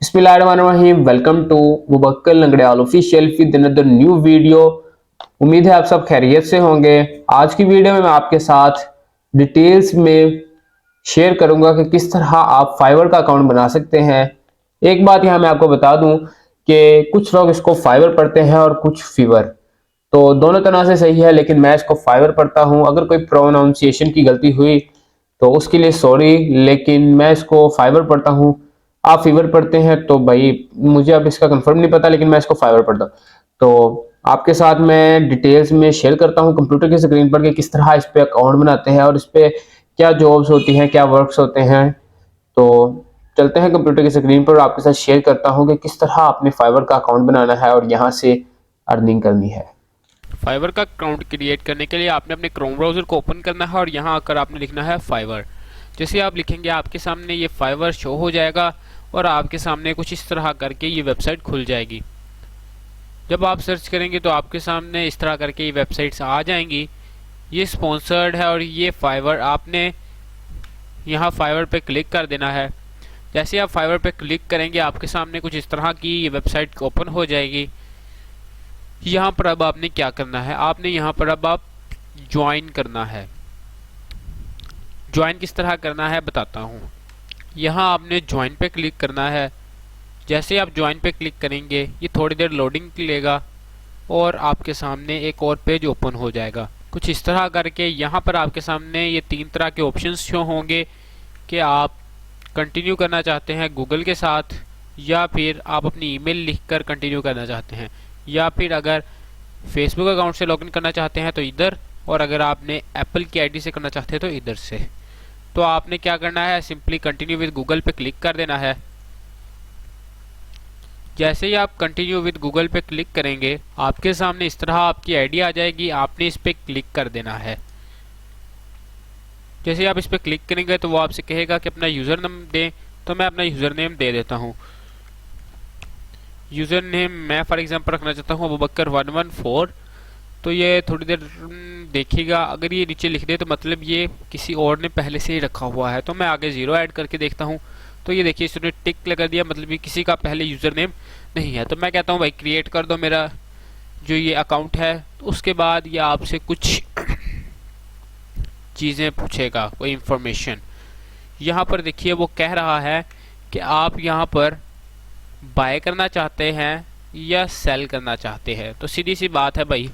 बिस्मिल्लाहिर्रहमानिर्रहीम। Welcome to मुबक्कर Langrial official with another new video. उम्मीद है आप सब खैरियत से होंगे। आज की वीडियो में मैं आपके साथ डिटेल्स में शेयर करूंगा कि किस तरह आप फाइवर का अकाउंट बना सकते हैं। एक बात यहाँ मैं आपको बता दूं कि कुछ लोग इसको फाइवर पढ़ते हैं और कुछ फीवर, तो दोनों तरह से सही है, लेकिन मैं इसको फाइवर पढ़ता हूँ। अगर कोई प्रोनाउंसिएशन की गलती हुई तो उसके लिए सॉरी, लेकिन मैं इसको फाइबर पढ़ता हूँ। आप फीवर पढ़ते हैं तो भाई मुझे अब इसका कंफर्म नहीं पता, लेकिन मैं इसको फाइबर पढ़ता हूँ। तो आपके साथ मैं डिटेल्स में शेयर करता हूँ कंप्यूटर की स्क्रीन पर कि किस तरह इस पे अकाउंट बनाते हैं और इस पे क्या जॉब्स होती हैं, क्या वर्क्स होते हैं। तो चलते हैं कंप्यूटर की स्क्रीन पर और आपके साथ शेयर करता हूँ कि किस तरह अपने फाइबर का अकाउंट बनाना है और यहाँ से अर्निंग करनी है। फाइवर का अकाउंट क्रिएट करने के लिए आपने अपने क्रोम ब्राउज़र को ओपन करना है और यहाँ आकर आपने लिखना है फाइवर। जैसे आप लिखेंगे आपके सामने ये फाइवर शो हो जाएगा और आपके सामने कुछ इस तरह करके ये वेबसाइट खुल जाएगी। जब आप सर्च करेंगे तो आपके सामने इस तरह करके ये वेबसाइट्स आ जाएंगी। ये स्पॉन्सर्ड है और ये फाइवर, आपने यहाँ फाइवर पे क्लिक कर देना है। जैसे आप फाइवर पे क्लिक करेंगे आपके सामने कुछ इस तरह की ये वेबसाइट ओपन हो जाएगी। यहाँ पर अब आपने क्या करना है, आपने यहाँ पर अब आप ज्वाइन करना है। ज्वाइन किस तरह करना है बताता हूँ। यहाँ आपने ज्वाइन पे क्लिक करना है। जैसे आप ज्वाइन पे क्लिक करेंगे ये थोड़ी देर लोडिंग लेगा और आपके सामने एक और पेज ओपन हो जाएगा कुछ इस तरह करके। यहाँ पर आपके सामने ये 3 तरह के ऑप्शंस शो होंगे कि आप कंटिन्यू करना चाहते हैं गूगल के साथ, या फिर आप अपनी ईमेल लिखकर कंटिन्यू करना चाहते हैं, या फिर अगर फेसबुक अकाउंट से लॉगिन करना चाहते हैं तो इधर, और अगर आपने एप्पल की आईडी से करना चाहते हैं तो इधर से। तो आपने क्या करना है, सिंपली कंटिन्यू विद गूगल पे क्लिक कर देना है। जैसे ही आप कंटिन्यू विद गूगल पे क्लिक करेंगे आपके सामने इस तरह आपकी आईडी आ जाएगी, आपने इस पे क्लिक कर देना है। जैसे आप इस पे क्लिक करेंगे तो वो आपसे कहेगा कि अपना यूज़र नेम दें, तो मैं अपना यूज़र नेम दे देता हूँ। यूज़र नेम मैं फॉर एग्जांपल रखना चाहता हूँ अबूबकर 114। तो ये थोड़ी देर देखिएगा, अगर ये नीचे लिख दे तो मतलब ये किसी और ने पहले से ही रखा हुआ है। तो मैं आगे 0 ऐड करके देखता हूँ, तो ये देखिए इसने टिक लगा दिया, मतलब ये किसी का पहले यूज़र नेम नहीं है। तो मैं कहता हूँ भाई क्रिएट कर दो मेरा जो ये अकाउंट है। तो उसके बाद ये आपसे कुछ चीज़ें पूछेगा, कोई इंफॉर्मेशन। यहाँ पर देखिए वो कह रहा है कि आप यहाँ पर बाय करना चाहते हैं या सेल करना चाहते हैं। तो सीधी सी बात है भाई,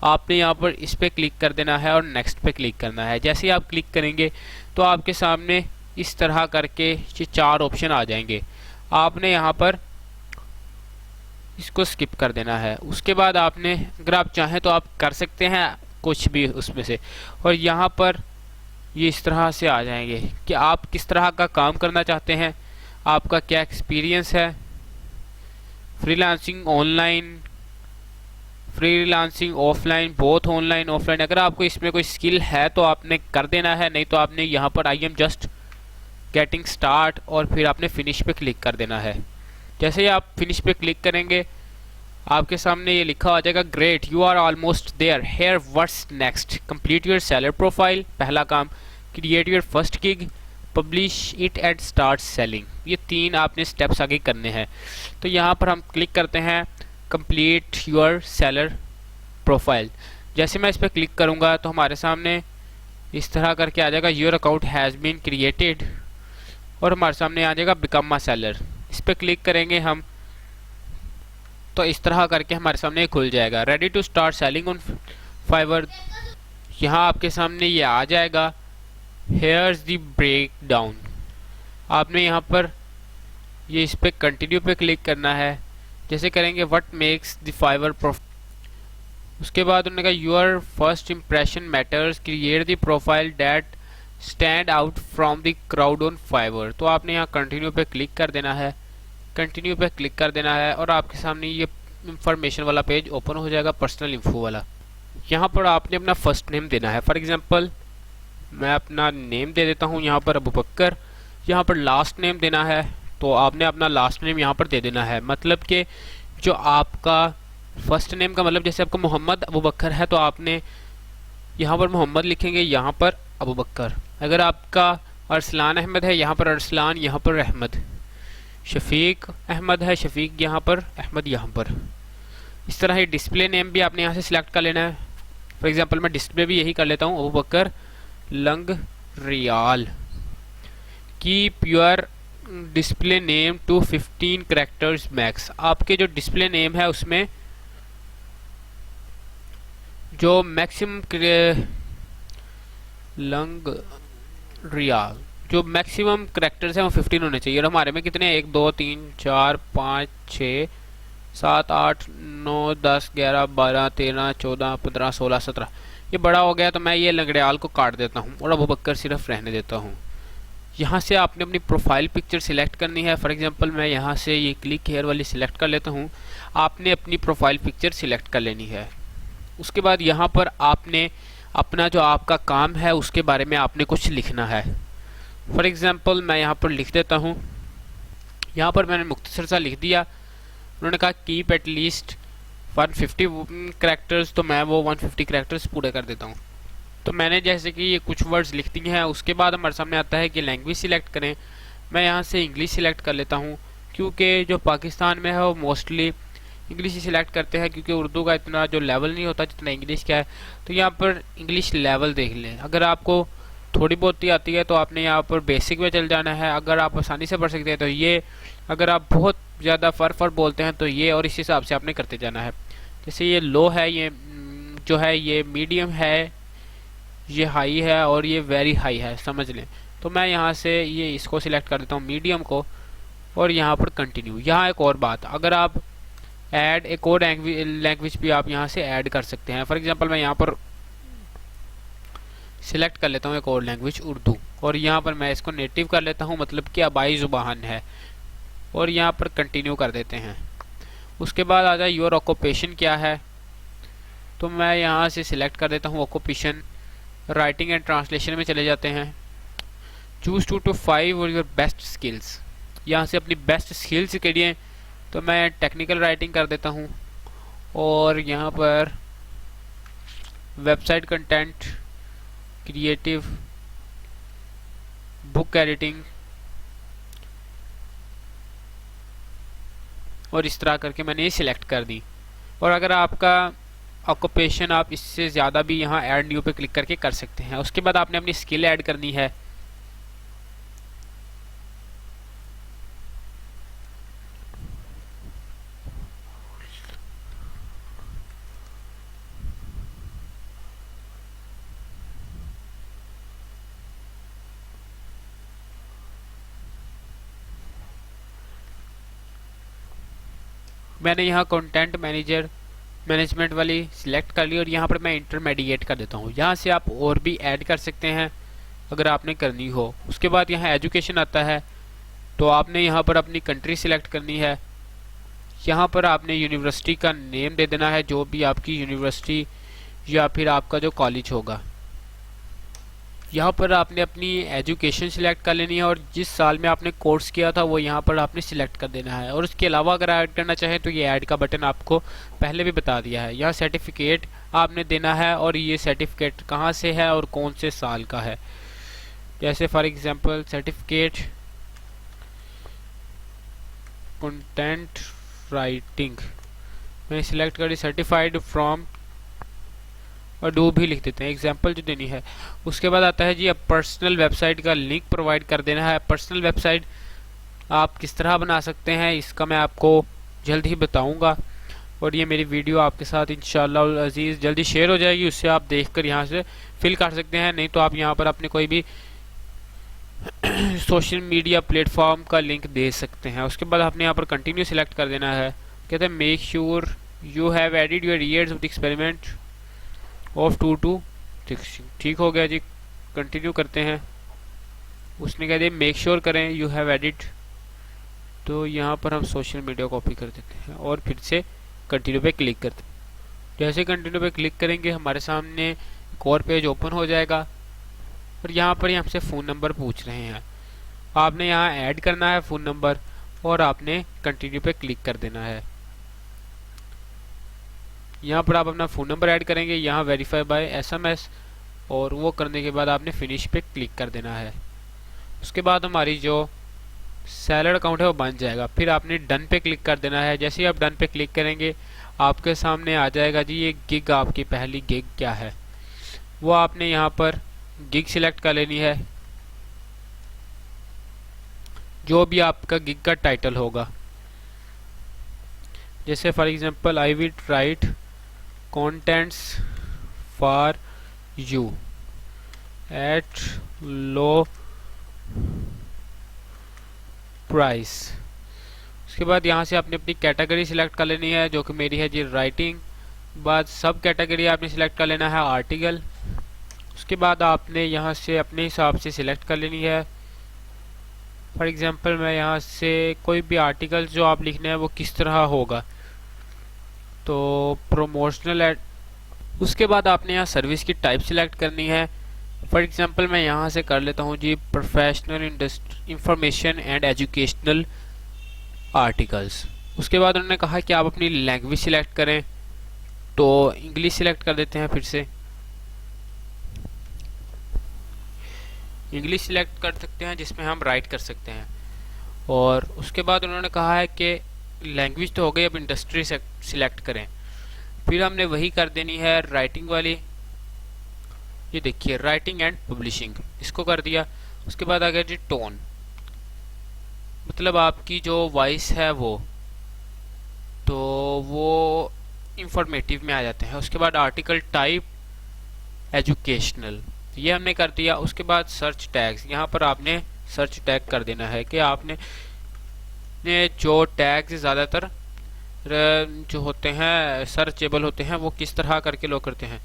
आपने यहाँ पर इस पे क्लिक कर देना है और नेक्स्ट पे क्लिक करना है। जैसे ही आप क्लिक करेंगे तो आपके सामने इस तरह करके ये 4 ऑप्शन आ जाएंगे। आपने यहाँ पर इसको स्किप कर देना है। उसके बाद आपने, अगर आप चाहें तो आप कर सकते हैं कुछ भी उसमें से, और यहाँ पर ये इस तरह से आ जाएंगे कि आप किस तरह का काम करना चाहते हैं, आपका क्या एक्सपीरियंस है, freelancing online, freelancing offline, both online offline. अगर आपको इसमें कोई स्किल है तो आपने कर देना है, नहीं तो आपने यहाँ पर I am just getting start और फिर आपने फिनिश पे क्लिक कर देना है। जैसे ही आप फिनिश पे क्लिक करेंगे आपके सामने ये लिखा आ जाएगा great you are almost there, here what's next, complete your seller profile, पहला काम, create your first gig, publish it and start selling. ये 3 आपने स्टेप्स आगे करने हैं। तो यहाँ पर हम क्लिक करते हैं कंप्लीट योर सेलर प्रोफाइल। जैसे मैं इस पर क्लिक करूँगा तो हमारे सामने इस तरह करके आ जाएगा your account has been created, और हमारे सामने आ जाएगा बिकम अ सेलर। इस पर क्लिक करेंगे हम तो इस तरह करके हमारे सामने खुल जाएगा ready to start selling on Fiverr. यहाँ आपके सामने ये आ जाएगा हेयर्स द ब्रेक डाउन। आपने यहाँ पर ये इस पर कंटिन्यू पे क्लिक करना है। जैसे करेंगे व्हाट मेक्स द फाइवर उसके बाद उन्होंने कहा your first impression matters, create the profile that stand out from the crowd on Fiverr. तो आपने यहाँ कंटिन्यू पे क्लिक कर देना है, कंटिन्यू पे क्लिक कर देना है और आपके सामने ये इंफॉर्मेशन वाला पेज ओपन हो जाएगा, पर्सनल इन्फो वाला। यहाँ पर आपने अपना फर्स्ट नेम देना है। फॉर एग्जांपल मैं अपना नेम दे देता हूँ यहाँ पर अबूबकर। यहाँ पर लास्ट नेम देना है तो आपने अपना लास्ट नेम यहाँ पर दे देना है। मतलब कि जो आपका फर्स्ट नेम का मतलब जैसे आपका मोहम्मद अबूबकर है तो आपने यहाँ पर मोहम्मद लिखेंगे, यहाँ पर अबूबकर। अगर आपका अरसलान अहमद है यहाँ पर अरसलान, यहाँ पर अहमद। शफीक अहमद है, शफीक यहाँ पर, अहमद यहाँ पर। इस तरह ये डिस्प्ले नेम भी आपने यहाँ से सिलेक्ट कर लेना है। फॉर एग्जांपल मैं डिस्प्ले भी यही कर लेता हूँ, Abu Bakar Langrial. Keep your display name to 15 characters max. आपके जो डिस्प्ले नेम है उसमें जो मैक्सिमम लंगड़ियाल जो मैक्सिमम कैरेक्टर्स हैं वो 15 होने चाहिए। और हमारे में कितने, 1 2 3 4 5 6 7 8 9 10 11 12 13 14 15 16 17, ये बड़ा हो गया तो मैं ये लंगड़ियाल को काट देता हूँ और अबू बकर सिर्फ रहने देता हूँ। यहाँ से आपने अपनी प्रोफाइल पिक्चर सिलेक्ट करनी है। फॉर एग्जांपल मैं यहाँ से ये क्लिक हेयर वाली सिलेक्ट कर लेता हूँ। आपने अपनी प्रोफाइल पिक्चर सिलेक्ट कर लेनी है। उसके बाद यहाँ पर आपने अपना जो आपका काम है उसके बारे में आपने कुछ लिखना है। फॉर एग्जांपल मैं यहाँ पर लिख देता हूँ, यहाँ पर मैंने मुख्तसर सा लिख दिया। उन्होंने कहा कीप एट लीस्ट 150 कैरेक्टर्स, तो मैं वो 150 कैरेक्टर्स पूरे कर देता हूँ। तो मैंने जैसे कि ये कुछ वर्ड्स लिख दिए हैं। उसके बाद हमारे सामने आता है कि लैंग्वेज सिलेक्ट करें। मैं यहाँ से इंग्लिश सिलेक्ट कर लेता हूँ, क्योंकि जो पाकिस्तान में है वो मोस्टली इंग्लिश ही सिलेक्ट करते हैं, क्योंकि उर्दू का इतना जो लेवल नहीं होता जितना इंग्लिश का है। तो यहाँ पर इंग्लिश लेवल देख लें। अगर आपको थोड़ी बहुत ही आती है तो आपने यहाँ पर बेसिक में चल जाना है। अगर आप आसानी से पढ़ सकते हैं तो ये, अगर आप बहुत ज़्यादा फर बोलते हैं तो ये, और इस हिसाब से आपने करते जाना है। जैसे ये लो है, ये जो है ये मीडियम है, ये हाई है और ये वेरी हाई है, समझ लें। तो मैं यहाँ से ये इसको सिलेक्ट कर देता हूँ मीडियम को, और यहाँ पर कंटिन्यू। यहाँ एक और बात, अगर आप ऐड एक और लैंग्वेज भी आप यहाँ से ऐड कर सकते हैं। फॉर एग्जांपल मैं यहाँ पर सिलेक्ट कर लेता हूँ एक और लैंग्वेज उर्दू, और यहाँ पर मैं इसको नेटिव कर लेता हूँ, मतलब कि आबाई ज़ुबान है, और यहाँ पर कंटिन्यू कर देते हैं। उसके बाद आ जाए योर ऑक्यूपेशन क्या है, तो मैं यहाँ से सिलेक्ट कर देता हूँ ऑक्यूपेशन। राइटिंग एंड ट्रांसलेशन में चले जाते हैं। चूज 2 to 5 और योर बेस्ट स्किल्स, यहाँ से अपनी बेस्ट स्किल्स के लिए तो मैं टेक्निकल राइटिंग कर देता हूँ, और यहाँ पर website content, creative, book editing, और इस तरह करके मैंने ये सिलेक्ट कर दी। और अगर आपका ऑक्यूपेशन आप इससे ज़्यादा भी यहाँ ऐड न्यू पे क्लिक करके कर सकते हैं। उसके बाद आपने अपनी स्किल ऐड करनी है। मैंने यहाँ कंटेंट मैनेजमेंट वाली सिलेक्ट कर ली, और यहाँ पर मैं इंटरमीडिएट कर देता हूँ। यहाँ से आप और भी ऐड कर सकते हैं अगर आपने करनी हो। उसके बाद यहाँ एजुकेशन आता है, तो आपने यहाँ पर अपनी कंट्री सिलेक्ट करनी है। यहाँ पर आपने यूनिवर्सिटी का नेम दे देना है, जो भी आपकी यूनिवर्सिटी या फिर आपका जो कॉलेज होगा। यहाँ पर आपने अपनी एजुकेशन सिलेक्ट कर लेनी है, और जिस साल में आपने कोर्स किया था वो यहाँ पर आपने सिलेक्ट कर देना है। और उसके अलावा अगर ऐड करना चाहें तो ये ऐड का बटन आपको पहले भी बता दिया है। यहाँ सर्टिफिकेट आपने देना है, और ये सर्टिफिकेट कहाँ से है और कौन से साल का है। जैसे for example certificate content writing मैंने सिलेक्ट करी, सर्टिफाइड फ्रॉम, और डू भी लिख देते हैं, एग्जाम्पल जो देनी है। उसके बाद आता है जी अब पर्सनल वेबसाइट का लिंक प्रोवाइड कर देना है। पर्सनल वेबसाइट आप किस तरह बना सकते हैं इसका मैं आपको जल्द ही बताऊंगा, और ये मेरी वीडियो आपके साथ इंशाअल्लाह अजीज़ जल्दी शेयर हो जाएगी। उससे आप देखकर यहाँ से फिल कर सकते हैं, नहीं तो आप यहाँ पर अपने कोई भी सोशल मीडिया प्लेटफॉर्म का लिंक दे सकते हैं। उसके बाद आपने यहाँ पर कंटिन्यू सिलेक्ट कर देना है। कहते हैं make sure you have added your ears of the experiment of 2 to 6। ठीक हो गया जी, कंटिन्यू करते हैं। उसने कह दिया मेक श्योर करें यू हैव एडिट, तो यहाँ पर हम सोशल मीडिया कॉपी कर देते हैं और फिर से कंटिन्यू पे क्लिक करते हैं। जैसे कंटिन्यू पे क्लिक करेंगे हमारे सामने एक और पेज ओपन हो जाएगा, और यहाँ पर ही हमसे फ़ोन नंबर पूछ रहे हैं। आपने यहाँ ऐड करना है फ़ोन नंबर, और आपने कंटिन्यू पे क्लिक कर देना है। यहाँ पर आप अपना फ़ोन नंबर ऐड करेंगे, यहाँ वेरीफाई बाय SMS, और वो करने के बाद आपने फिनिश पे क्लिक कर देना है। उसके बाद हमारी जो सैलड अकाउंट है वो बन जाएगा। फिर आपने डन पे क्लिक कर देना है। जैसे ही आप डन पे क्लिक करेंगे आपके सामने आ जाएगा जी ये गिग, आपकी पहली गिग क्या है वो आपने यहाँ पर गिग सिलेक्ट कर लेनी है, जो भी आपका गिग का टाइटल होगा। जैसे for example I will write contents for you at low price. उसके बाद यहाँ से आपने अपनी कैटेगरी सिलेक्ट कर लेनी है, जो कि मेरी है जी राइटिंग। बाद सब कैटेगरी आपने सिलेक्ट कर लेना है आर्टिकल। उसके बाद आपने यहाँ से अपने हिसाब से सिलेक्ट कर लेनी है। फॉर एग्जांपल मैं यहाँ से कोई भी आर्टिकल जो आप लिखना है वो किस तरह होगा, तो प्रमोशनल एड। उसके बाद आपने यहाँ सर्विस की टाइप सिलेक्ट करनी है। फॉर एग्जांपल मैं यहाँ से कर लेता हूँ जी professional information and educational articles. उसके बाद उन्होंने कहा कि आप अपनी लैंग्वेज सिलेक्ट करें, तो इंग्लिश सिलेक्ट कर देते हैं। फिर से इंग्लिश सिलेक्ट कर सकते हैं जिसमें हम राइट कर सकते हैं। और उसके बाद उन्होंने कहा है कि लैंग्वेज तो हो गई, अब इंडस्ट्री सिलेक्ट करें। फिर हमने वही कर देनी है राइटिंग वाली, ये देखिए राइटिंग एंड पब्लिशिंग, इसको कर दिया। उसके बाद आ गया जी टोन, मतलब आपकी जो वॉइस है वो, तो वो इंफॉर्मेटिव में आ जाते हैं। उसके बाद आर्टिकल टाइप एजुकेशनल, ये हमने कर दिया। उसके बाद सर्च टैग्स, यहाँ पर आपने सर्च टैग कर देना है कि आपने जो टैग्स ज़्यादातर जो होते हैं सर्चेबल होते हैं वो किस तरह करके लोग करते हैं।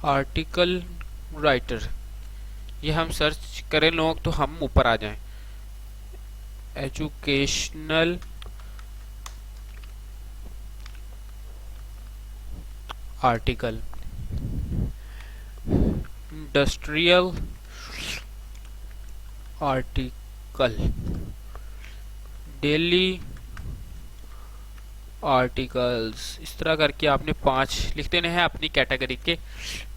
आर्टिकल राइटर, ये हम सर्च करें लोग तो हम ऊपर आ जाएं। Educational article, industrial article, daily articles, इस तरह करके आपने 5 लिख देने हैं अपनी कैटेगरी के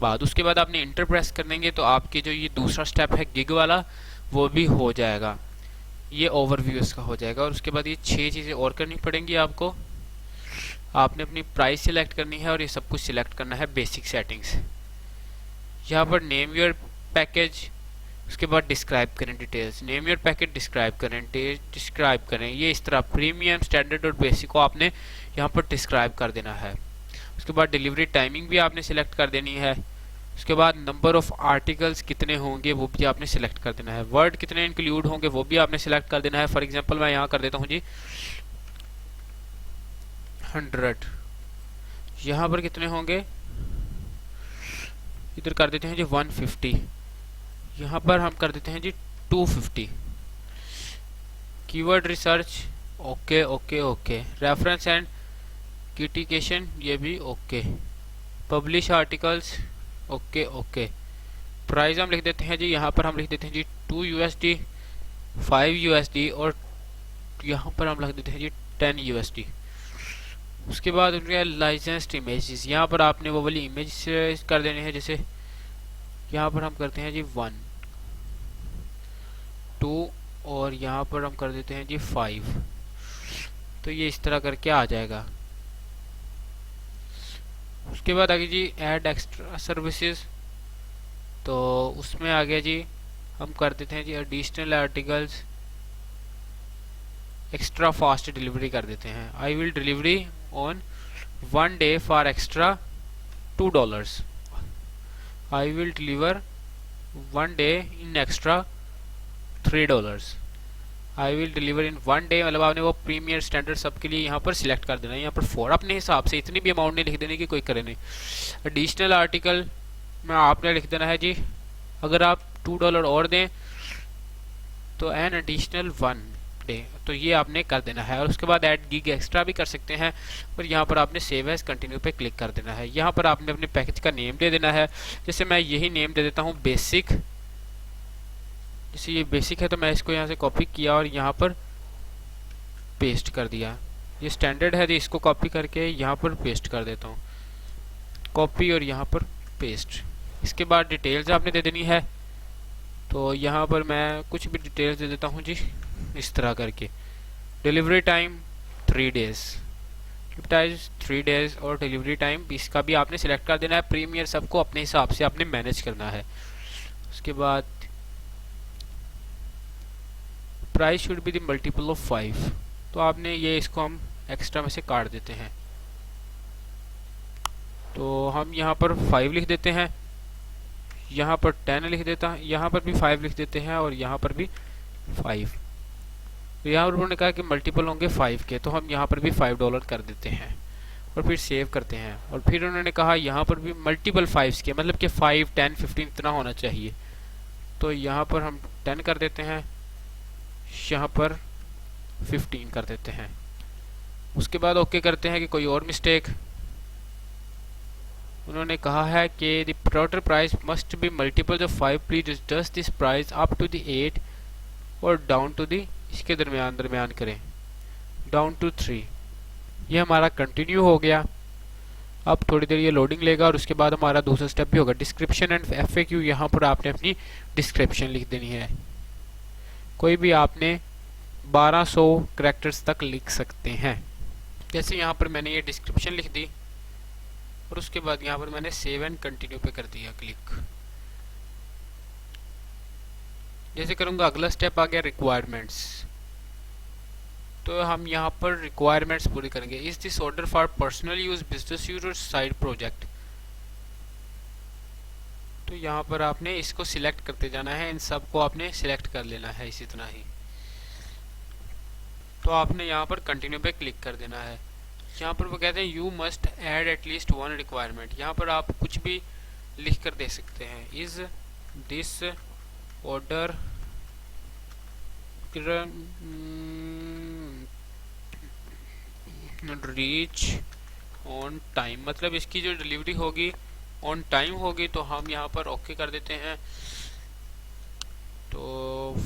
बाद। उसके बाद आपने इंटर प्रेस कर देंगे तो आपके जो ये दूसरा स्टेप है गिग वाला वो भी हो जाएगा, ये ओवरव्यू इसका हो जाएगा। और उसके बाद ये 6 चीज़ें और करनी पड़ेंगी आपको। आपने अपनी प्राइस सिलेक्ट करनी है और ये सब कुछ सिलेक्ट करना है बेसिक सेटिंग्स। यहाँ पर नेम योर पैकेज, उसके बाद डिस्क्राइब करें details, name your package describe करें, डिस्क्राइब करें, ये इस तरह प्रीमियम स्टैंडर्ड और बेसिक को आपने यहाँ पर डिस्क्राइब कर देना है। उसके बाद डिलीवरी टाइमिंग भी आपने सिलेक्ट कर देनी है। उसके बाद नंबर ऑफ आर्टिकल्स कितने होंगे वो भी आपने सिलेक्ट कर देना है। वर्ड कितने इंक्लूड होंगे वो भी आपने सिलेक्ट कर देना है। फॉर एग्जांपल मैं यहाँ कर देता हूँ जी 100, यहाँ पर कितने होंगे, इधर कर देते हैं जी 150, यहाँ पर हम कर देते हैं जी 250। Keyword research okay okay okay, reference and क्रिटिकेशन ये भी okay, publish articles okay okay. Price हम लिख देते हैं जी, यहाँ पर हम लिख देते हैं जी 2 USD, 5 USD और यहाँ पर हम लिख देते हैं जी 10 USD। उसके बाद उनके लाइसेंस्ड इमेजेस, यहाँ पर आपने वो वाली इमेज कर देने हैं। जैसे यहाँ पर हम करते हैं जी 1, 2 और यहाँ पर हम कर देते हैं जी 5, तो ये इस तरह करके आ जाएगा। उसके बाद आगे जी ऐड एक्स्ट्रा सर्विसेज, तो उसमें आ गया जी हम कर देते हैं जी additional articles, extra fast delivery कर देते हैं। I will delivery on 1 day for extra $2। I will deliver 1 day in extra $3। I will deliver in 1 day, मतलब आपने वो प्रीमियर स्टैंडर्ड सब के लिए यहाँ पर सिलेक्ट कर देना है। यहाँ पर 4 अपने हिसाब से, इतनी भी अमाउंट नहीं लिख देने की कोई करे नहीं। एडिशनल आर्टिकल में आपने लिख देना है जी, अगर आप $2 और दें तो एन एडिशनल 1 day, तो ये आपने कर देना है। और उसके बाद ऐड गिग एक्स्ट्रा भी कर सकते हैं और यहाँ पर आपने सेव एज कंटिन्यू पे क्लिक कर देना है। यहाँ पर आपने अपने पैकेज का नेम दे देना है। जैसे मैं यही नेम दे देता हूँ बेसिक, जैसे ये बेसिक है तो मैं इसको यहाँ से कॉपी किया और यहाँ पर पेस्ट कर दिया। ये स्टैंडर्ड है तो इसको कॉपी करके यहाँ पर पेस्ट कर देता हूँ, कॉपी और यहाँ पर पेस्ट। इसके बाद डिटेल्स आपने दे देनी है। तो यहाँ पर मैं कुछ भी डिटेल्स दे देता हूँ जी, इस तरह करके। Delivery time 3 days, price 3 days, और डिलीवरी टाइम इसका भी आपने सिलेक्ट कर देना है। प्रीमियर सबको अपने हिसाब से आपने मैनेज करना है। उसके बाद price should be the multiple of 5, तो आपने ये, इसको हम एक्स्ट्रा में से काट देते हैं। तो हम यहाँ पर 5 लिख देते हैं, यहाँ पर 10 लिख देता है, यहाँ पर भी 5 लिख देते हैं, और यहाँ पर भी 5। तो यहाँ पर उन्होंने कहा कि मल्टीपल होंगे 5 के, तो हम यहाँ पर भी $5 कर देते हैं और फिर सेव करते हैं। और फिर उन्होंने कहा यहाँ पर भी मल्टीपल 5 के, मतलब कि 5, 10, 15 इतना होना चाहिए। तो यहाँ पर हम 10 कर देते हैं, यहाँ पर 15 कर देते हैं। उसके बाद ओके करते हैं कि कोई और मिस्टेक। उन्होंने कहा है कि the total price must be multiple of 5, please adjust this price up to the 8 और डाउन टू द, इसके दरमियान करें, डाउन टू 3। ये हमारा कंटिन्यू हो गया। अब थोड़ी देर ये लोडिंग लेगा और उसके बाद हमारा दूसरा स्टेप भी होगा, डिस्क्रिप्शन एंड FAQ। यहाँ पर आपने अपनी डिस्क्रिप्शन लिख देनी है, कोई भी आपने 1200 कैरेक्टर्स तक लिख सकते हैं। जैसे यहाँ पर मैंने ये डिस्क्रिप्शन लिख दी और उसके बाद यहाँ पर मैंने सेव एंड कंटिन्यू पे कर दिया क्लिक। जैसे करूँगा अगला स्टेप आ गया रिक्वायरमेंट्स। तो हम यहाँ पर रिक्वायरमेंट्स पूरी करेंगे। Is this order for personal use, business use और साइड प्रोजेक्ट। तो यहाँ पर आपने इसको सिलेक्ट करते जाना है, इन सब को आपने सिलेक्ट कर लेना है इसी तरह ही। तो आपने यहाँ पर कंटिन्यू पे क्लिक कर देना है। यहाँ पर वो कहते हैं you must add at least 1 requirement. यहाँ पर आप कुछ भी लिख कर दे सकते हैं। Is this order reach on time, मतलब इसकी जो डिलीवरी होगी ऑन टाइम होगी। तो हम यहाँ पर ओके कर देते हैं। तो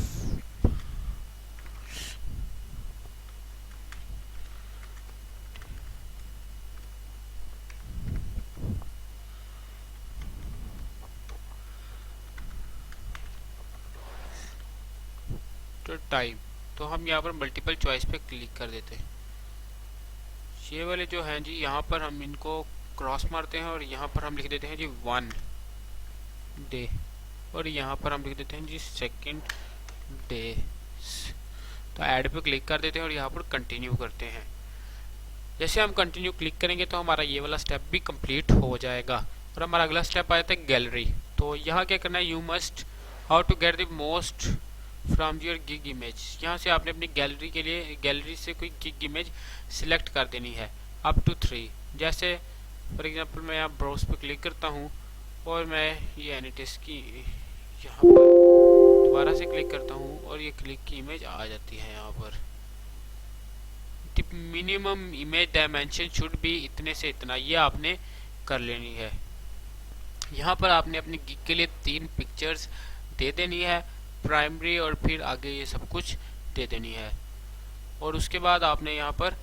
टाइम, तो हम यहाँ पर मल्टीपल चॉइस पे क्लिक कर देते हैं। ये वाले जो हैं जी, यहाँ पर हम इनको क्रॉस मारते हैं और यहाँ पर हम लिख देते हैं जी 1 डे, और यहाँ पर हम लिख देते हैं जी 2nd डे। तो ऐड पे क्लिक कर देते हैं और यहाँ पर कंटिन्यू करते हैं। जैसे हम कंटिन्यू क्लिक करेंगे तो हमारा ये वाला स्टेप भी कंप्लीट हो जाएगा और हमारा अगला स्टेप आ जाता है गैलरी। तो यहाँ क्या करना है, you must how to get the most from your gig image. यहाँ से आपने अपनी गैलरी के लिए गैलरी से कोई गिग इमेज सिलेक्ट कर देनी है अप टू 3। जैसे फॉर एग्जांपल मैं यहाँ ब्राउज पे क्लिक करता हूँ और मैं ये एनिटेस की यहाँ पर दोबारा से क्लिक करता हूँ और ये क्लिक की इमेज आ जाती है। यहाँ पर minimum image dimension should be इतने से इतना, ये आपने कर लेनी है। यहाँ पर आपने अपनी गिग के लिए 3 पिक्चर्स दे देनी है, प्राइमरी, और फिर आगे ये सब कुछ दे देनी है। और उसके बाद आपने यहाँ पर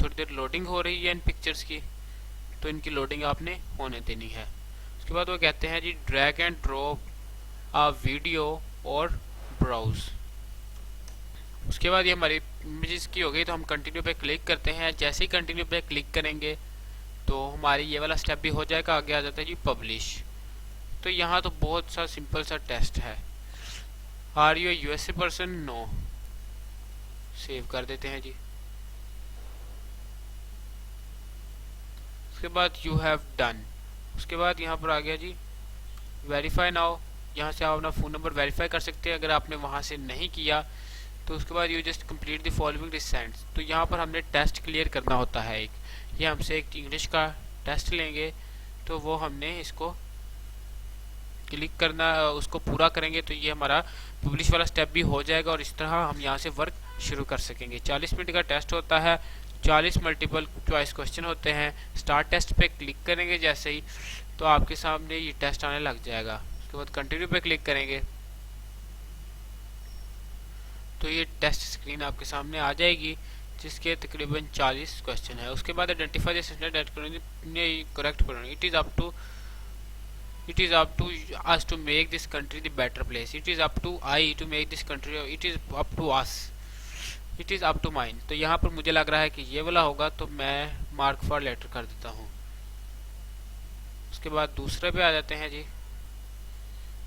थोड़ी देर लोडिंग हो रही है इन पिक्चर्स की, तो इनकी लोडिंग आपने होने देनी है। उसके बाद वो कहते हैं जी drag and drop a video और ब्राउज। उसके बाद ये हमारी इमेजेस की हो गई, तो हम कंटिन्यू पे क्लिक करते हैं। जैसे ही कंटिन्यू पे क्लिक करेंगे तो हमारी ये वाला स्टेप भी हो जाएगा। आगे आ जाता है जी पब्लिश। तो यहाँ तो बहुत सा सिंपल सा टेस्ट है, are you USA person, no. Save कर देते हैं जी। उसके बाद यू हैव डन। उसके बाद यहाँ पर आ गया जी वेरीफाई नाउ। यहाँ से आप अपना फ़ोन नंबर वेरीफाई कर सकते हैं अगर आपने वहाँ से नहीं किया। तो उसके बाद you just complete the following recents. तो यहाँ पर हमने टेस्ट क्लियर करना होता है एक, ये हमसे एक इंग्लिश का टेस्ट लेंगे, तो वो हमने इसको क्लिक करना, उसको पूरा करेंगे तो ये हमारा पब्लिश वाला स्टेप भी हो जाएगा और इस तरह हम यहाँ से वर्क शुरू कर सकेंगे। 40 मिनट का टेस्ट होता है, 40 मल्टीपल चॉइस क्वेश्चन होते हैं। स्टार्ट टेस्ट पे क्लिक करेंगे जैसे ही, तो आपके सामने ये टेस्ट आने लग जाएगा। उसके बाद कंटिन्यू पे क्लिक करेंगे तो ये टेस्ट स्क्रीन आपके सामने आ जाएगी जिसके तकरीबन 40 क्वेश्चन है। उसके बाद identify the sentence that correct, it is up to It is up to us to make this country the better place. It is up to I to make this country. It is up to us. It is up to mine. तो यहाँ पर मुझे लग रहा है कि ये वाला होगा, तो मैं मार्क फॉर लेटर कर देता हूँ। उसके बाद दूसरे पे आ जाते हैं जी।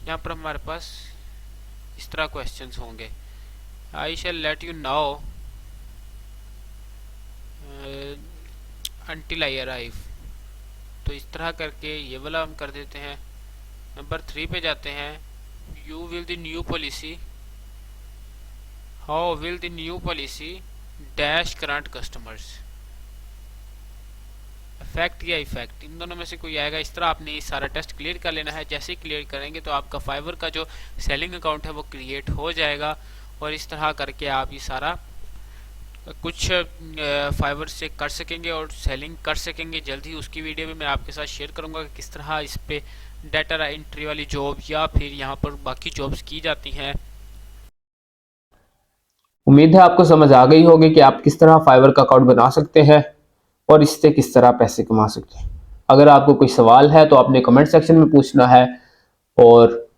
यहाँ पर हमारे पास इस तरह क्वेश्चंस होंगे। I shall let you now until I arrive। तो इस तरह करके ये वाला हम कर देते हैं। नंबर 3 पे जाते हैं। You will the new policy, how will the new policy dash current customers effect या इफेक्ट, इन दोनों में से कोई आएगा। इस तरह आपने ये सारा टेस्ट क्लियर कर लेना है। जैसे ही क्लियर करेंगे तो आपका फाइवर का जो सेलिंग अकाउंट है वो क्रिएट हो जाएगा, और इस तरह करके आप ये सारा कुछ फाइवर से कर सकेंगे और सेलिंग कर सकेंगे। जल्द ही उसकी वीडियो भी मैं आपके साथ शेयर करूंगा कि किस तरह इस पे डाटा एंट्री वाली जॉब या फिर यहाँ पर बाकी जॉब्स की जाती हैं। उम्मीद है आपको समझ आ गई होगी कि आप किस तरह फाइवर का अकाउंट बना सकते हैं और इससे किस तरह पैसे कमा सकते हैं। अगर आपको कोई सवाल है तो आपने कमेंट सेक्शन में पूछना है, और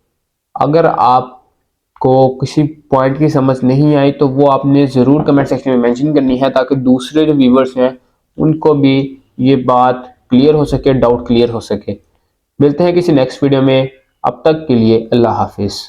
अगर आपको किसी पॉइंट की समझ नहीं आई तो वो आपने ज़रूर कमेंट सेक्शन में मेंशन करनी है, ताकि दूसरे जो व्यूवर्स हैं उनको भी ये बात क्लियर हो सके, डाउट क्लियर हो सके। मिलते हैं किसी नेक्स्ट वीडियो में, अब तक के लिए अल्लाह हाफिज़।